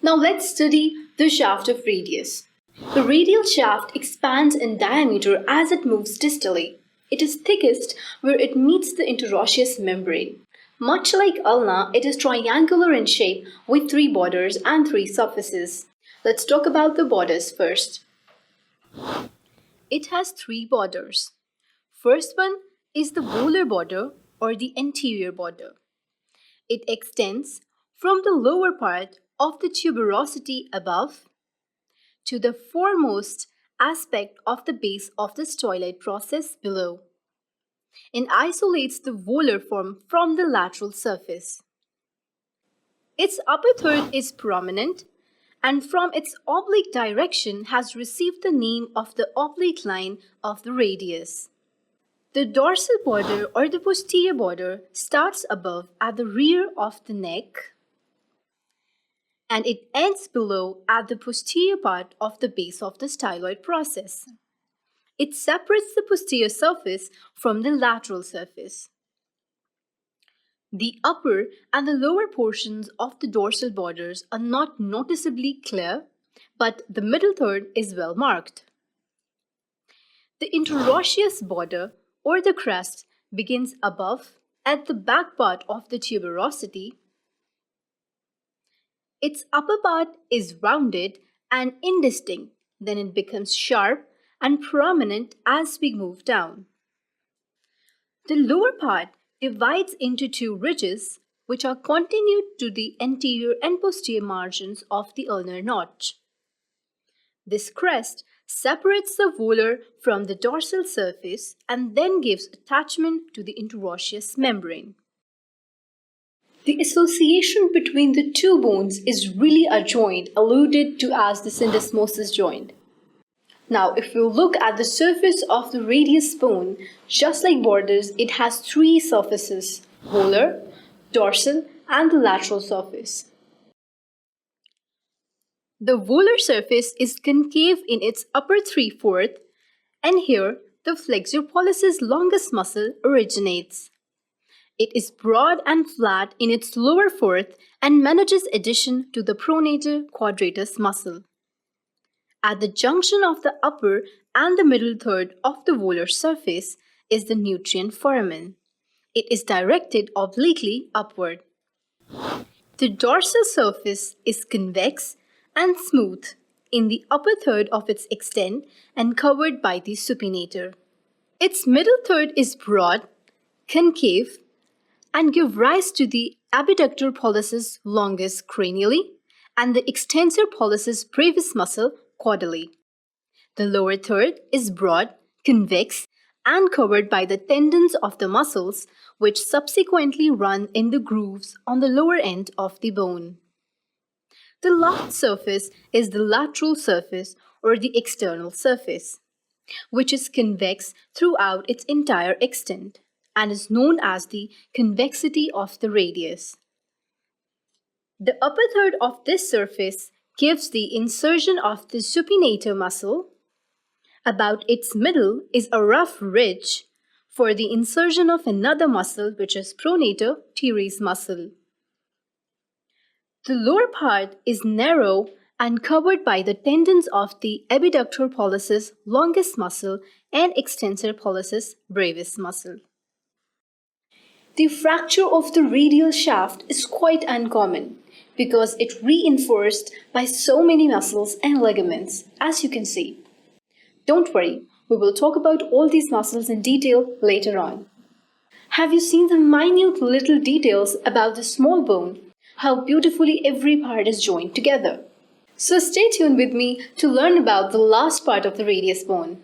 Now let's study the shaft of radius. The radial shaft expands in diameter as it moves distally. It is thickest where it meets the interosseous membrane. Much like ulna, it is triangular in shape with 3 borders and 3 surfaces. Let's talk about the borders first. It has 3 borders. First one is the volar border or the anterior border. It extends from the lower part of the tuberosity above to the foremost aspect of the base of the styloid process below and isolates the volar form from the lateral surface. Its upper third is prominent and from its oblique direction has received the name of the oblique line of the radius. The dorsal border or the posterior border starts above at the rear of the neck and it ends below at the posterior part of the base of the styloid process. It separates the posterior surface from the lateral surface. The upper and the lower portions of the dorsal borders are not noticeably clear, but the middle third is well marked. The interosseous border or the crest begins above at the back part of the tuberosity. Its upper part is rounded and indistinct, then it becomes sharp and prominent as we move down. The lower part divides into 2 ridges which are continued to the anterior and posterior margins of the ulnar notch. This crest separates the volar from the dorsal surface and then gives attachment to the interosseous membrane. The association between the 2 bones is really a joint alluded to as the syndesmosis joint. Now, if you look at the surface of the radius bone, just like borders, it has 3 surfaces: volar, dorsal, and the lateral surface. The volar surface is concave in its upper 3/4, and here the flexor pollicis longus muscle originates. It is broad and flat in its lower fourth and manages addition to the pronator quadratus muscle. At the junction of the upper and the middle third of the volar surface is the nutrient foramen. It is directed obliquely upward. The dorsal surface is convex and smooth in the upper third of its extent and covered by the supinator. Its middle third is broad, concave, and give rise to the abductor pollicis longus cranially and the extensor pollicis brevis muscle caudally. The lower third is broad, convex, and covered by the tendons of the muscles which subsequently run in the grooves on the lower end of the bone. The last surface is the lateral surface or the external surface, which is convex throughout its entire extent and is known as the convexity of the radius. The upper third of this surface gives the insertion of the supinator muscle. About its middle is a rough ridge for the insertion of another muscle which is pronator teres muscle. The lower part is narrow and covered by the tendons of the abductor pollicis longus muscle and extensor pollicis brevis muscle. The fracture of the radial shaft is quite uncommon because it's reinforced by so many muscles and ligaments, as you can see. Don't worry, we will talk about all these muscles in detail later on. Have you seen the minute little details about the small bone? How beautifully every part is joined together. So stay tuned with me to learn about the last part of the radius bone.